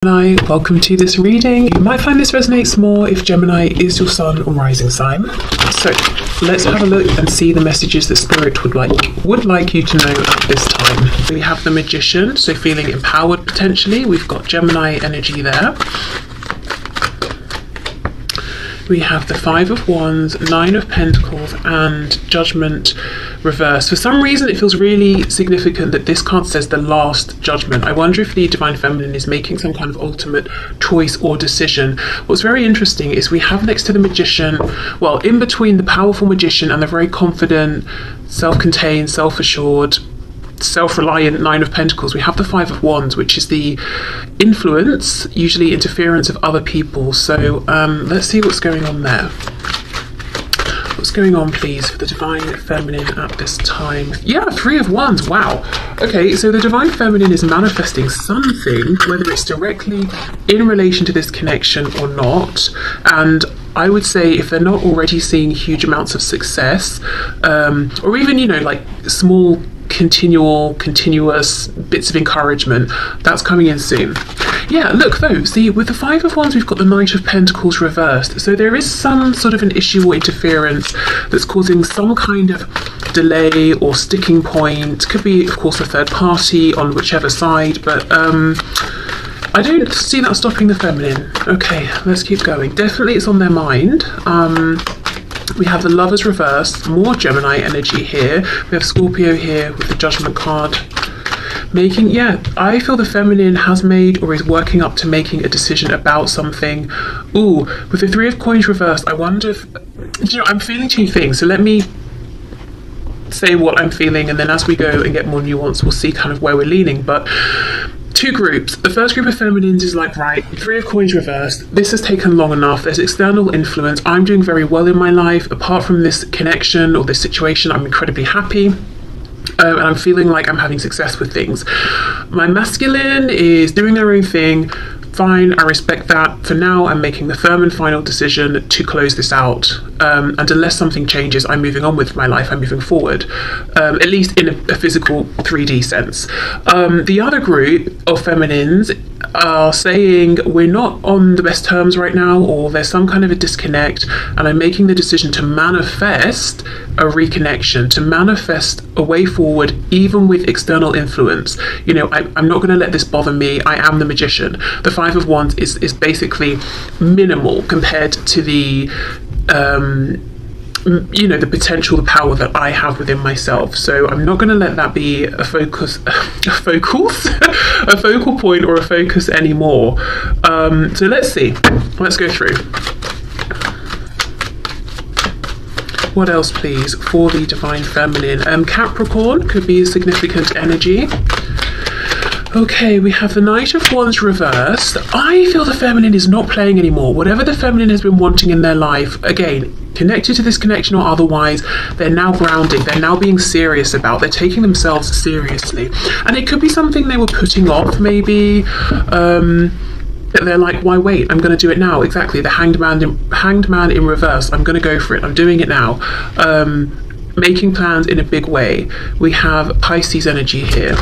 Gemini, welcome to this reading. You might find this resonates more if Gemini is your sun or rising sign. So let's have a look and see the messages that Spirit would like you to know at this time. We have the Magician, so feeling empowered potentially. We've got Gemini energy there. We have the Five of Wands, Nine of Pentacles, and Judgment reversed. For some reason, it feels really significant that this card says the Last Judgment. I wonder if the Divine Feminine is making some kind of ultimate choice or decision. What's very interesting is we have next to the Magician, well, in between the powerful Magician and the very confident, self-contained, self-assured, self-reliant Nine of Pentacles, we have the Five of Wands, which is the influence, usually interference of other people. So let's see what's going on there. What's going on, please, for the Divine Feminine at this time? Yeah, Three of Wands. Wow. Okay, so the Divine Feminine is manifesting something, whether it's directly in relation to this connection or not. And I would say if they're not already seeing huge amounts of success, or even, you know, like small continuous bits of encouragement, that's coming in soon. Yeah, look though, see, with the Five of Wands we've got the Knight of Pentacles reversed, so there is some sort of an issue or interference that's causing some kind of delay or sticking point. Could be, of course, a third party on whichever side, but I don't see that stopping the feminine. Okay, let's keep going. Definitely it's on their mind. We have the Lovers reversed, more Gemini energy here. We have Scorpio here with the Judgment card. I feel the feminine has made or is working up to making a decision about something. Ooh, with the Three of Coins reversed, I wonder if, you know, I'm feeling two things. So let me say what I'm feeling, and then as we go and get more nuance, we'll see kind of where we're leaning. But two groups. The first group of feminines is like, right, Three of Coins reversed, this has taken long enough, there's external influence, I'm doing very well in my life, apart from this connection or this situation, I'm incredibly happy. And I'm feeling like I'm having success with things. My masculine is doing their own thing. Fine, I respect that. For now, I'm making the firm and final decision to close this out. And unless something changes, I'm moving on with my life. I'm moving forward, at least in a physical 3D sense. The other group of feminines are saying we're not on the best terms right now, or there's some kind of a disconnect, and I'm making the decision to manifest a reconnection, to manifest a way forward, even with external influence. You know, I'm not going to let this bother me. I am the Magician. The Five of Wands is basically minimal compared to the you know, the potential, the power that I have within myself. So I'm not going to let that be a focus, a focal point or a focus anymore. So let's see. Let's go through. What else, please, for the Divine Feminine? Capricorn could be a significant energy. Okay, we have the Knight of Wands reversed. I feel the feminine is not playing anymore. Whatever the feminine has been wanting in their life, again, connected to this connection or otherwise, they're now grounding, they're now being serious about, they're taking themselves seriously. And it could be something they were putting off, maybe. They're like, why wait? I'm going to do it now. Exactly, the Hanged Man in reverse. I'm going to go for it. I'm doing it now. Making plans in a big way. We have Pisces energy here.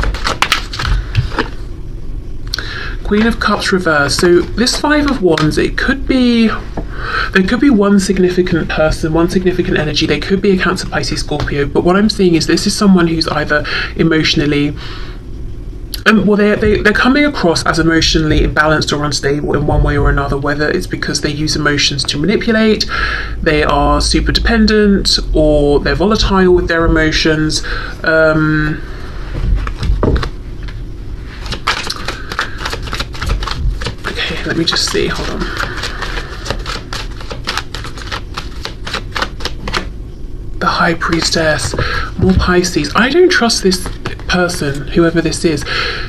Queen of Cups reversed. So this Five of Wands, there could be one significant person, one significant energy. They could be a Cancer, Pisces, Scorpio, but what I'm seeing is this is someone who's either emotionally, well, they're coming across as emotionally imbalanced or unstable in one way or another, whether it's because they use emotions to manipulate, they are super dependent, or they're volatile with their emotions. Let me just see, hold on. The High Priestess, more Pisces. I don't trust this person, whoever this is.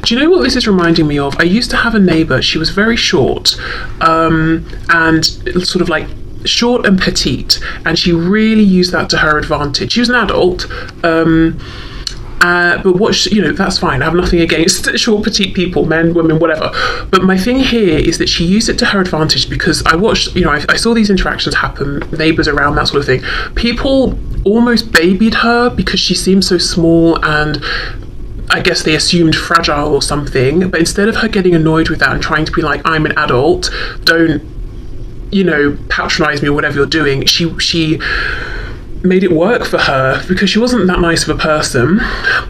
Do you know what this is reminding me of? I used to have a neighbour, she was very short, and sort of like short and petite, and she really used that to her advantage. She was an adult, but what, you know, that's fine. I have nothing against short, petite people, men, women, whatever. But my thing here is that she used it to her advantage, because I watched, you know, I saw these interactions happen, neighbours around, that sort of thing. People almost babied her because she seemed so small and I guess they assumed fragile or something, but instead of her getting annoyed with that and trying to be like, I'm an adult, don't, you know, patronize me or whatever you're doing, she made it work for her because she wasn't that nice of a person,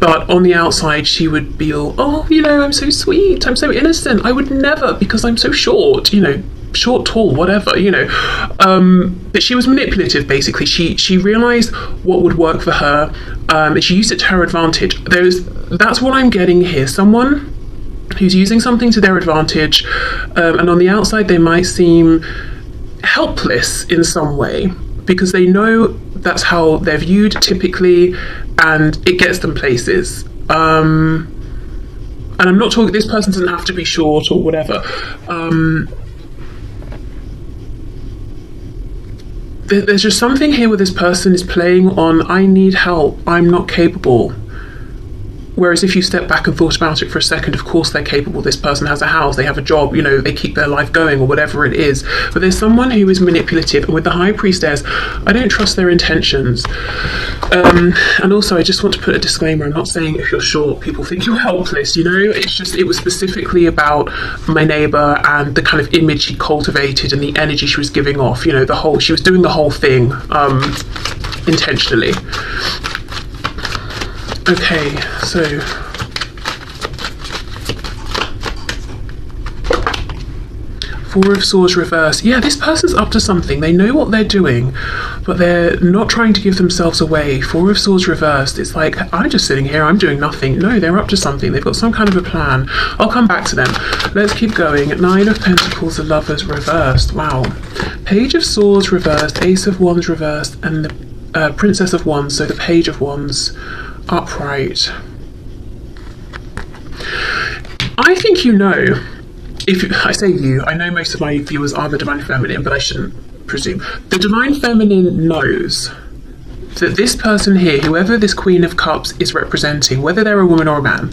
but on the outside she would be all, oh, you know, I'm so sweet, I'm so innocent, I would never, because I'm so short, you know, short, tall, whatever, you know. But she was manipulative, basically. She realized what would work for her, and she used it to her advantage. That's what I'm getting here. Someone who's using something to their advantage, and on the outside they might seem helpless in some way, because they know that's how they're viewed typically, and it gets them places. And I'm not talking, this person doesn't have to be short or whatever. There's just something here where this person is playing on, I need help, I'm not capable. Whereas if you step back and thought about it for a second, of course they're capable. This person has a house, they have a job, you know, they keep their life going or whatever it is. But there's someone who is manipulative, and with the High Priestess, I don't trust their intentions. And also, I just want to put a disclaimer. I'm not saying if you're short, people think you're helpless, you know. It's just, it was specifically about my neighbour and the kind of image she cultivated and the energy she was giving off, you know, she was doing the whole thing intentionally. Okay, so Four of Swords reverse. Yeah, this person's up to something. They know what they're doing, but they're not trying to give themselves away. Four of Swords reversed. It's like, I'm just sitting here, I'm doing nothing. No, they're up to something. They've got some kind of a plan. I'll come back to them. Let's keep going. Nine of Pentacles, the Lovers reversed. Wow. Page of Swords reversed, Ace of Wands reversed, and the Princess of Wands, so the Page of Wands upright. I think you know, I say you, I know most of my viewers are the Divine Feminine, but I shouldn't presume. The Divine Feminine knows that this person here, whoever this Queen of Cups is representing, whether they're a woman or a man,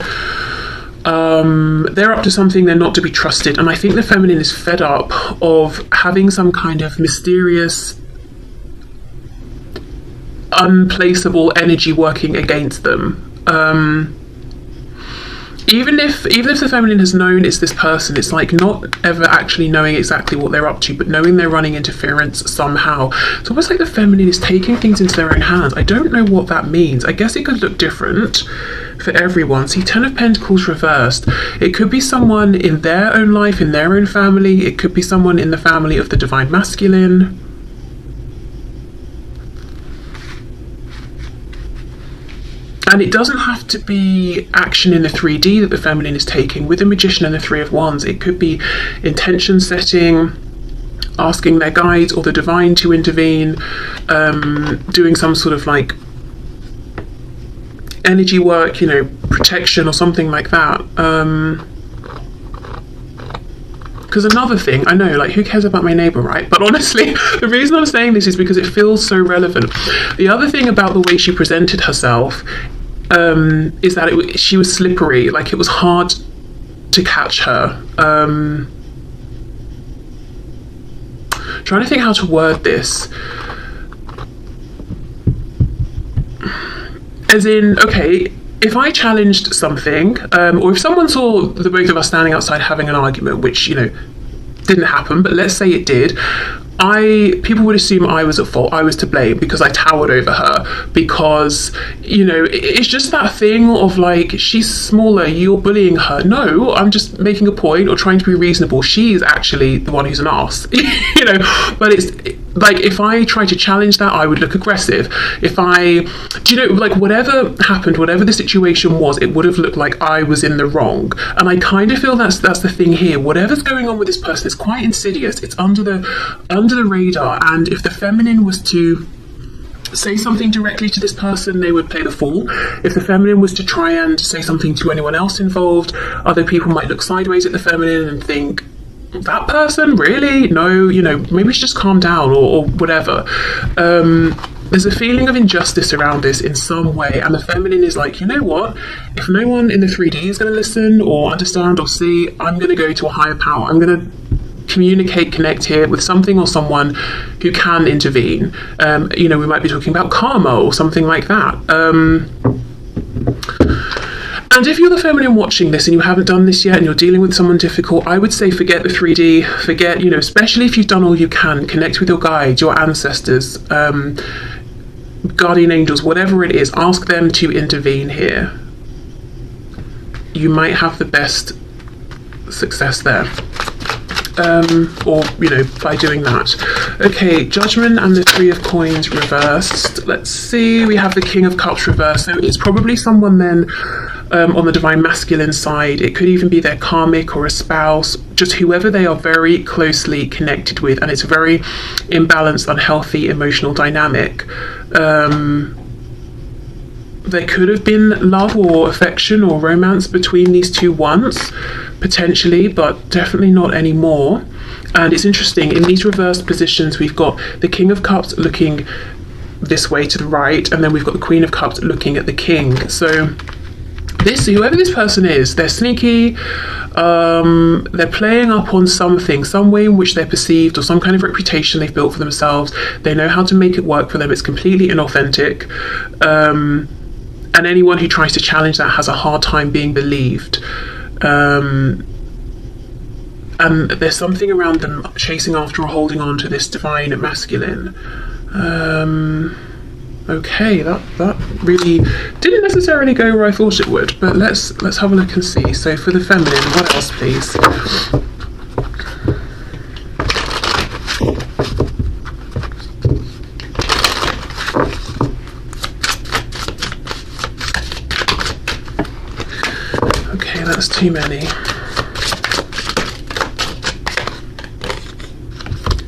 they're up to something, they're not to be trusted. And I think the Feminine is fed up of having some kind of mysterious, unplaceable energy working against them. Even if the Feminine has known it's this person, it's like not ever actually knowing exactly what they're up to, but knowing they're running interference somehow. It's almost like the Feminine is taking things into their own hands. I don't know what that means. I guess it could look different for everyone. See, Ten of Pentacles reversed. It could be someone in their own life, in their own family. It could be someone in the family of the Divine Masculine. And it doesn't have to be action in the 3D that the Feminine is taking. With the Magician and the Three of Wands, it could be intention setting, asking their guides or the Divine to intervene, doing some sort of like energy work, you know, protection or something like that. Because another thing, I know, like, who cares about my neighbour, right? But honestly, the reason I'm saying this is because it feels so relevant. The other thing about the way she presented herself is that she was slippery. Like, it was hard to catch her. Trying to think how to word this. As in, okay, if I challenged something, or if someone saw the both of us standing outside having an argument, which, you know, didn't happen, but let's say it did, people would assume I was at fault, I was to blame because I towered over her, because, you know, it's just that thing of like, she's smaller, you're bullying her. No, I'm just making a point or trying to be reasonable. She's actually the one who's an arse, you know. But it's like, if I try to challenge that, I would look aggressive. Do you know, like, whatever happened, whatever the situation was, it would have looked like I was in the wrong. And I kind of feel that's the thing here. Whatever's going on with this person, it's quite insidious. It's under the radar. And if the Feminine was to say something directly to this person, they would play the fool. If the Feminine was to try and say something to anyone else involved, other people might look sideways at the Feminine and think, that person, really? No, you know, maybe we should just calm down or whatever. There's a feeling of injustice around this in some way, and the Feminine is like, you know what, if no one in the 3D is going to listen or understand or see, I'm going to go to a higher power. I'm going to communicate, connect here with something or someone who can intervene. You know, we might be talking about karma or something like that. And if you're the feminine watching this and you haven't done this yet and you're dealing with someone difficult, I would say forget the 3D, forget, you know, especially if you've done all you can, connect with your guides, your ancestors, guardian angels, whatever it is, ask them to intervene here. You might have the best success there. Or, you know, by doing that. Okay, Judgment and the 3 of Coins reversed. Let's see, we have the King of Cups reversed. So it's probably someone then on the divine masculine side. It could even be their karmic or a spouse, just whoever they are very closely connected with, and it's a very imbalanced, unhealthy emotional dynamic. There could have been love or affection or romance between these two once, potentially, but definitely not anymore. And it's interesting, in these reversed positions, we've got the King of Cups looking this way to the right, and then we've got the Queen of Cups looking at the King. So this, whoever this person is, they're sneaky, they're playing up on something, some way in which they're perceived, or some kind of reputation they've built for themselves. They know how to make it work for them. It's completely inauthentic. And anyone who tries to challenge that has a hard time being believed. And there's something around them chasing after or holding on to this divine masculine. Okay, that really didn't necessarily go where I thought it would, but let's have a look and see. So for the feminine, what else, please? Okay, that's too many.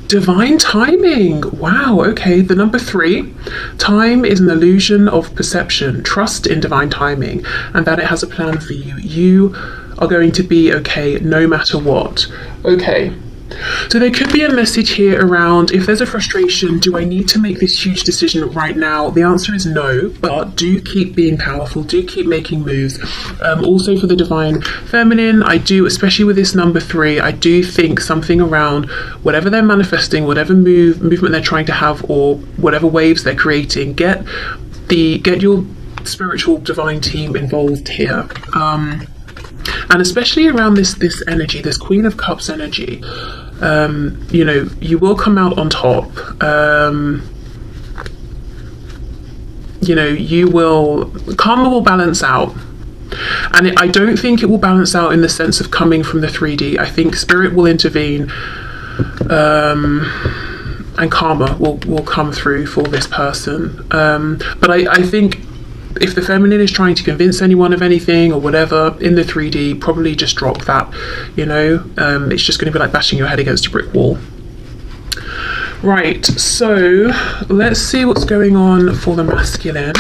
Divine timing. Wow, okay, the number 3. Time is an illusion of perception. Trust in divine timing and that it has a plan for you. You are going to be okay no matter what. Okay. So there could be a message here around, if there's a frustration, do I need to make this huge decision right now? The answer is no, but do keep being powerful, do keep making moves. Also for the divine feminine, I do, especially with this number 3, I do think something around whatever they're manifesting, whatever movement they're trying to have, or whatever waves they're creating, get your spiritual divine team involved here. And especially around this energy, this Queen of Cups energy, you know, you will come out on top. You know, karma will balance out. And I don't think it will balance out in the sense of coming from the 3D. I think spirit will intervene, and karma will come through for this person. But I think if the feminine is trying to convince anyone of anything or whatever in the 3D, probably just drop that, you know. It's just going to be like bashing your head against a brick wall. Right, so let's see what's going on for the masculine.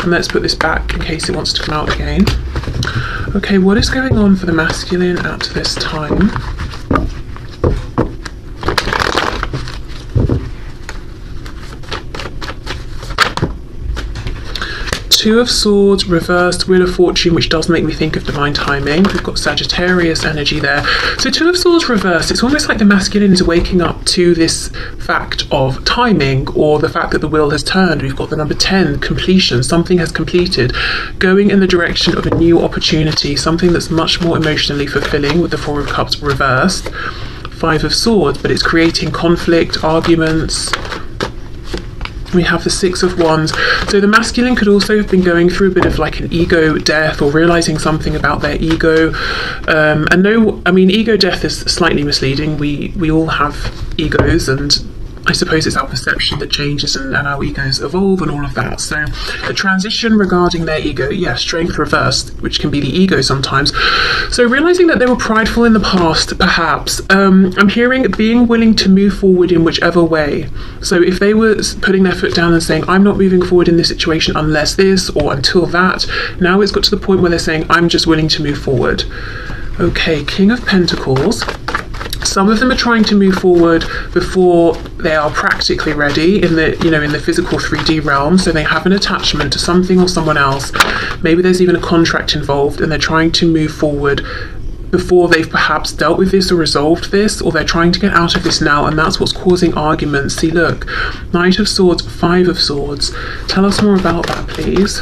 And let's put this back in case it wants to come out again. Okay, what is going on for the masculine at this time? Two of Swords reversed, Wheel of Fortune, which does make me think of divine timing. We've got Sagittarius energy there. So Two of Swords reversed, it's almost like the masculine is waking up to this fact of timing, or the fact that the wheel has turned. We've got the number 10, completion, something has completed, going in the direction of a new opportunity, something that's much more emotionally fulfilling, with the Four of Cups reversed. Five of Swords, but it's creating conflict, arguments. We have the Six of Wands. So the masculine could also have been going through a bit of like an ego death, or realizing something about their ego. And no, I mean, ego death is slightly misleading. We all have egos, and I suppose it's our perception that changes, and our egos evolve and all of that. So a transition regarding their ego, yeah, strength reversed, which can be the ego sometimes. So realizing that they were prideful in the past, perhaps. I'm hearing being willing to move forward in whichever way. So if they were putting their foot down and saying, I'm not moving forward in this situation unless this, or until that, now it's got to the point where they're saying, I'm just willing to move forward. Okay, King of Pentacles. Some of them are trying to move forward before they are practically ready in the, you know, in the physical 3D realm. So they have an attachment to something or someone else. Maybe there's even a contract involved, and they're trying to move forward before they've perhaps dealt with this or resolved this, or they're trying to get out of this now, and that's what's causing arguments. See, look, Knight of Swords, Five of Swords. Tell us more about that, please.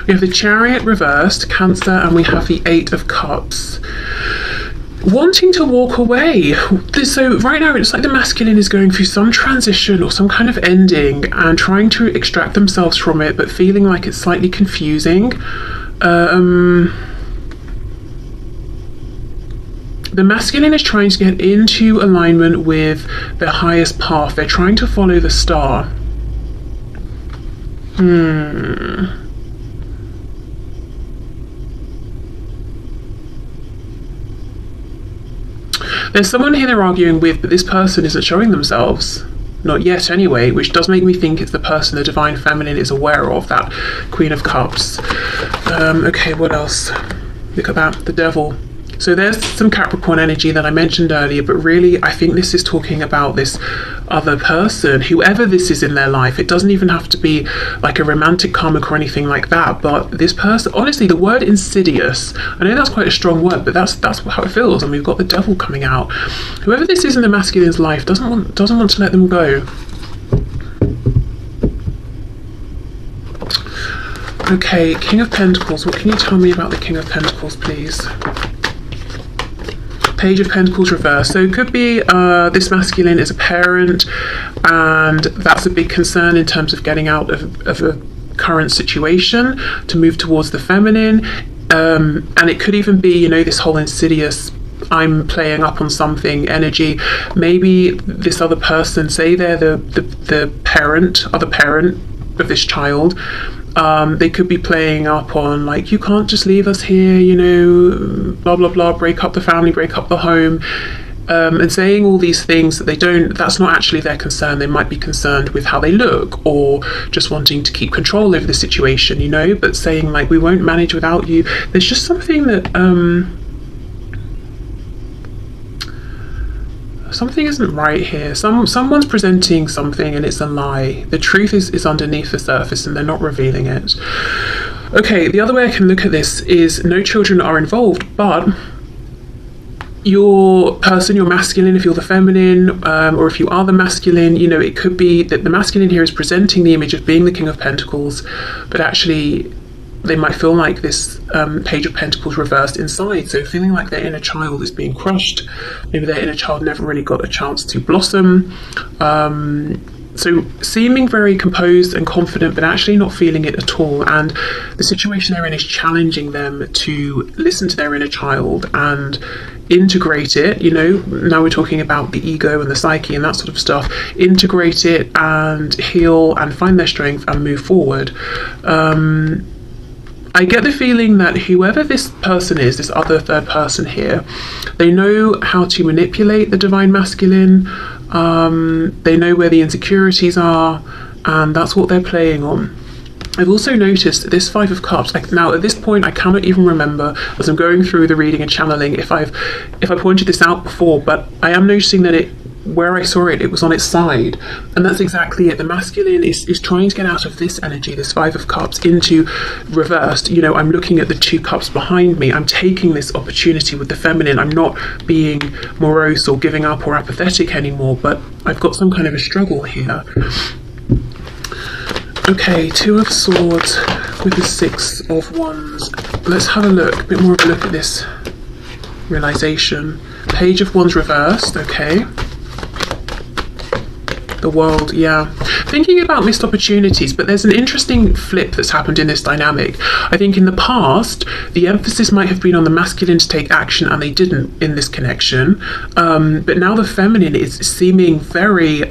We have the Chariot reversed, Cancer, and we have the Eight of Cups. Wanting to walk away. So right now it's like the masculine is going through some transition or some kind of ending and trying to extract themselves from it, but feeling like it's slightly confusing. The masculine is trying to get into alignment with their highest path. They're trying to follow the star. There's someone here they're arguing with, but this person isn't showing themselves. Not yet anyway, which does make me think it's the person the Divine Feminine is aware of, that Queen of Cups. Okay, what else? Look at that, the Devil. So there's some Capricorn energy that I mentioned earlier, but really I think this is talking about this other person, whoever this is in their life. It doesn't even have to be like a romantic karmic or anything like that, but this person, honestly, the word insidious, I know that's quite a strong word, but that's how it feels, and we've got the Devil coming out. Whoever this is in the masculine's life doesn't want to let them go. Okay, King of Pentacles. What can you tell me about the King of Pentacles, please? Page of Pentacles reversed. So it could be this masculine is a parent, and that's a big concern in terms of getting out of a current situation to move towards the feminine. And it could even be, you know, this whole insidious, I'm playing up on something energy. Maybe this other person, say they're the parent, other parent of this child, they could be playing up on like, you can't just leave us here, you know, blah blah blah, break up the family, break up the home, and saying all these things that they don't, that's not actually their concern. They might be concerned with how they look, or just wanting to keep control over the situation, you know, but saying like, we won't manage without you. There's just something that something isn't right here. Someone's presenting something and it's a lie. The truth is underneath the surface and they're not revealing it. Okay, the other way I can look at this is no children are involved, but your person, your masculine, if you're the feminine, or if you are the masculine, you know, it could be that the masculine here is presenting the image of being the King of Pentacles, but actually they might feel like this Page of Pentacles reversed inside, so feeling like their inner child is being crushed. Maybe their inner child never really got a chance to blossom. So seeming very composed and confident, but actually not feeling it at all. And the situation they're in is challenging them to listen to their inner child and integrate it. You know, now we're talking about the ego and the psyche and that sort of stuff. Integrate it and heal and find their strength and move forward. I get the feeling that whoever this person is, this other third person here, they know how to manipulate the Divine Masculine. They know where the insecurities are, and that's what they're playing on. I've also noticed this Five of Cups. Now at this point I cannot even remember, as I'm going through the reading and channeling, if I pointed this out before, but I am noticing that where I saw it was on its side, and that's exactly it. The masculine is trying to get out of this energy, this Five of Cups, into reversed. You know, I'm looking at the two cups behind me. I'm taking this opportunity with the feminine. I'm not being morose or giving up or apathetic anymore, but I've got some kind of a struggle here. Okay, Two of Swords with the Six of Wands. Let's have a look, a bit more of a look at this realization. Page of Wands reversed, okay. The World, yeah. Thinking about missed opportunities, but there's an interesting flip that's happened in this dynamic. I think in the past, the emphasis might have been on the masculine to take action, and they didn't in this connection. But now the feminine is seeming very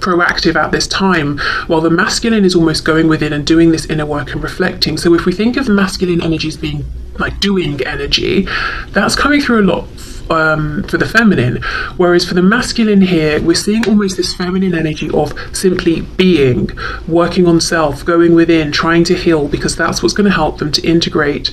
proactive at this time, while the masculine is almost going within and doing this inner work and reflecting. So if we think of masculine energies being like doing energy, that's coming through a lot for the feminine, whereas for the masculine here we're seeing almost this feminine energy of simply being, working on self, going within, trying to heal, because that's what's going to help them to integrate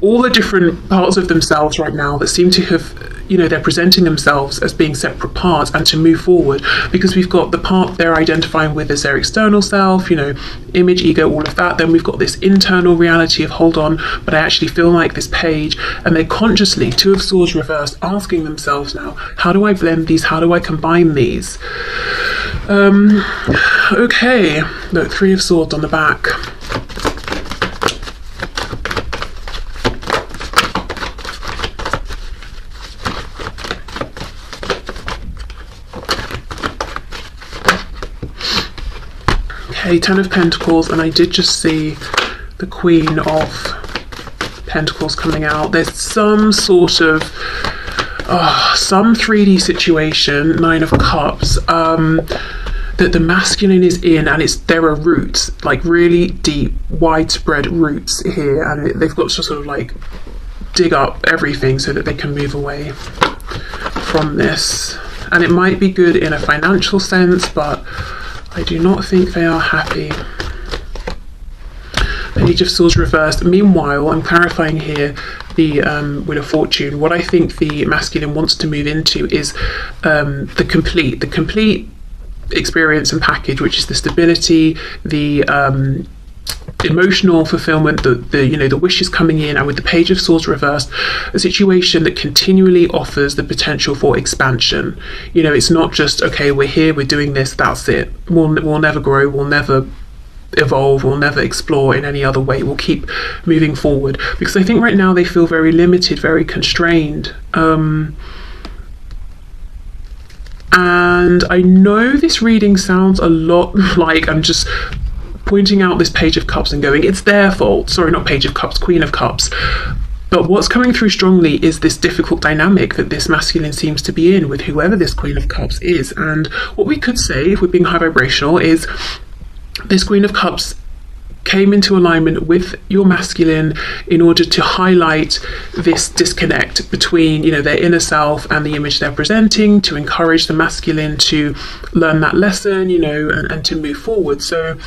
all the different parts of themselves right now that seem to have, you know, they're presenting themselves as being separate parts and to move forward, because we've got the part they're identifying with as their external self, you know, image, ego, all of that. Then we've got this internal reality of, hold on, but I actually feel like this page. And they're consciously, Two of Swords reversed, asking themselves now, how do I blend these? How do I combine these? Okay, look, Three of Swords on the back. Okay, Ten of Pentacles, and I did just see the Queen of Pentacles coming out. There's some sort of some 3D situation, Nine of Cups, that the masculine is in, and there are roots, like really deep, widespread roots here, and they've got to sort of like dig up everything so that they can move away from this. And it might be good in a financial sense, but I do not think they are happy. Page of Swords reversed. Meanwhile, I'm clarifying here the Wheel of Fortune. What I think the masculine wants to move into is the complete experience and package, which is the stability, the emotional fulfillment, the you know, the wishes coming in, and with the Page of Swords reversed, a situation that continually offers the potential for expansion. You know, it's not just, okay, we're here, we're doing this, that's it. We'll never grow, we'll never evolve, we'll never explore in any other way. We'll keep moving forward, because I think right now they feel very limited, very constrained. And I know this reading sounds a lot like I'm just pointing out this Page of Cups and going, it's their fault. Sorry, not Page of Cups, Queen of Cups. But what's coming through strongly is this difficult dynamic that this masculine seems to be in with whoever this Queen of Cups is. And what we could say, if we're being high vibrational, is this Queen of Cups came into alignment with your masculine in order to highlight this disconnect between, you know, their inner self and the image they're presenting, to encourage the masculine to learn that lesson, you know, and to move forward. So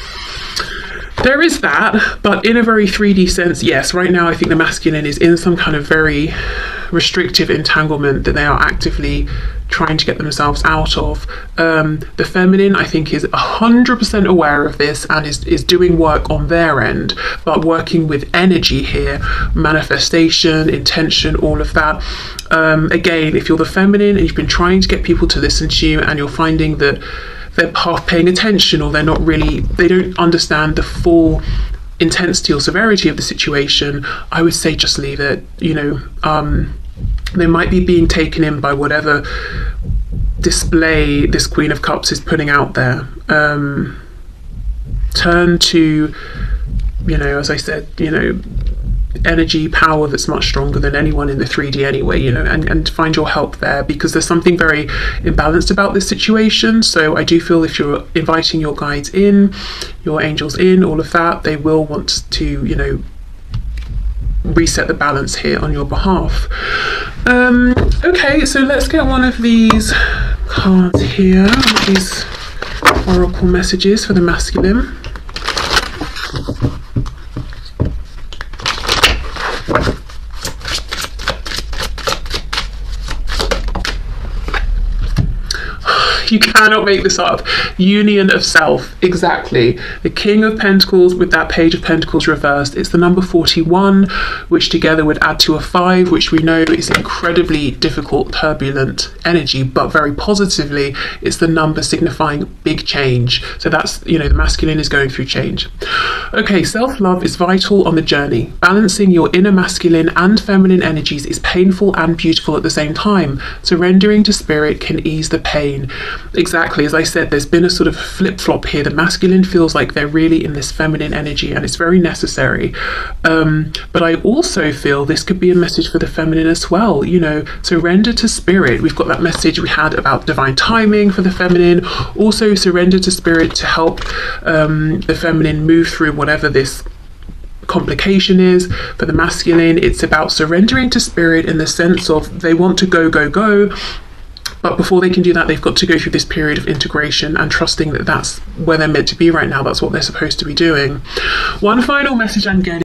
there is that, but in a very 3D sense, yes, right now I think the masculine is in some kind of very restrictive entanglement that they are actively trying to get themselves out of. The feminine, I think, is 100% aware of this and is doing work on their end, but working with energy here, manifestation, intention, all of that. Again, if you're the feminine and you've been trying to get people to listen to you and you're finding that they're half paying attention, or they don't understand the full intensity or severity of the situation, I would say just leave it. You know, they might be being taken in by whatever display this Queen of Cups is putting out there. Turn to, you know, as I said, you know, energy, power that's much stronger than anyone in the 3D anyway, you know, and find your help there, because there's something very imbalanced about this situation. So I do feel if you're inviting your guides in, your angels in, all of that, they will want to, you know, reset the balance here on your behalf. Okay, so let's get one of these cards here, these oracle messages for the masculine. You cannot make this up. Union of self, exactly. The King of Pentacles with that Page of Pentacles reversed. It's the number 41, which together would add to a 5, which we know is incredibly difficult, turbulent energy, but very positively, it's the number signifying big change. So that's, you know, the masculine is going through change. Okay, self-love is vital on the journey. Balancing your inner masculine and feminine energies is painful and beautiful at the same time. Surrendering to spirit can ease the pain. Exactly, as I said, there's been a sort of flip-flop here. The masculine feels like they're really in this feminine energy, and it's very necessary. But I also feel this could be a message for the feminine as well. You know, surrender to spirit. We've got that message we had about divine timing for the feminine. Also, surrender to spirit to help the feminine move through whatever this complication is. For the masculine, it's about surrendering to spirit in the sense of they want to go, go, go. But before they can do that, they've got to go through this period of integration and trusting that that's where they're meant to be right now. That's what they're supposed to be doing. One final message I'm getting